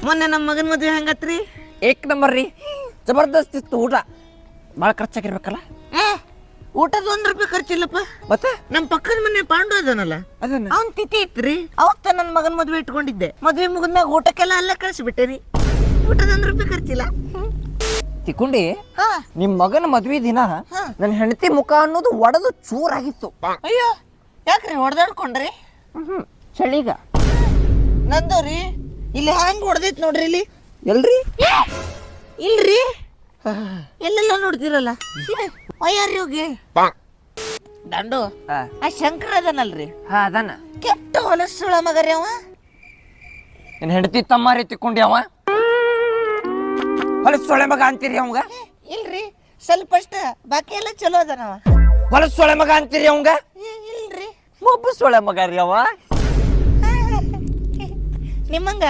ಮೊನ್ನೆ ನಮ್ಮ ಮಗನ ಮದುವೆ ಹೆಂಗತ್ರಿ? ಏಕ್ ನಂಬರ್ ರೀ, ಜಬರ್ದಸ್ತ್ ಇತ್ತು ಊಟ. ಭಾಳ ಖರ್ಚಾಗಿರ್ಬೇಕಲ್ಲ. ಊಟದ ₹1 ಖರ್ಚಿಲ್ಲಪ್ಪ. ಮತ್ತೆ ನಮ್ಮ ಪಕ್ಕದ ಮನೆ ಪಾಂಡು ಅದನಲ್ಲ, ಅದನ್ನ ಅವನ್ ತಿಥಿ ಇತ್ರಿ. ಅವಾಗ ನನ್ನ ಮಗನ ಮದುವೆ ಇಟ್ಕೊಂಡಿದ್ದೆ. ಮದುವೆ ಮುಗಿದ್ಮ್ಯಾಗ ಊಟಕ್ಕೆಲ್ಲ ಅಲ್ಲೇ ಕಳಿಸ್ಬಿಟ್ಟೇನಿ. ಊಟದ ₹1 ಖರ್ಚಿಲ್ಲ. ತಿಕ್ಕೊಂಡಿ ನಿಮ್ ಮಗನ ಮದ್ವಿ ದಿನ ನನ್ನ ಹೆಂಡತಿ ಮುಖ ಅನ್ನೋದು ಒಡೆದು ಚೂರಾಗಿತ್ತು. ಅಯ್ಯೋ, ಯಾಕ್ರಿ ಹೊಡೆದಾಡ್ಕೊಂಡ್ರಿ? ಚಳಿಗ ನಂದು ರೀ ಇಲ್ಲಿ ಹ್ಯಾಂಗ್ ಹೊಡೆದೈತ್ ನೋಡ್ರಿ. ಇಲ್ಲಿ ಎಲ್ರಿ? ಇಲ್ರಿ, ಎಲ್ಲೆಲ್ಲ ನೋಡ್ತಿರಲ್ಲ. ಅಯ್ಯಾರಿ ಹೋಗಿ ದಂಡು ಆ ಶಂಕರ ಅದನಲ್ರಿ, ಅದಾನ ಕೆಟ್ಟ ಹೊಲಸುಳ ಮಗರಿ ಅವ. ನಿನ್ ಹೆಂಡತಿ ತಮ್ಮಾರಿ ತಿಕ್ಕೊಂಡಿ ಅವ ಹೊಲಸ್ ಸೊಳೆ ಮಗ ಅಂತೀರಿ ಅವಂಗ? ಇಲ್ರಿ, ಸ್ವಲ್ಪ ಅಷ್ಟ, ಬಾಕಿ ಎಲ್ಲ ಚಲೋ ಅದನವ. ಹೊಲಸ್ ಸೊಳೆ ಮಗ ಅಂತೀರಿ ಅವಂಗ? ಇಲ್ರಿ, ಒಬ್ಬ ಸೊಳೆ ಮಗ ರೀ ಅವ. ನಿಮ್ಮಂಗ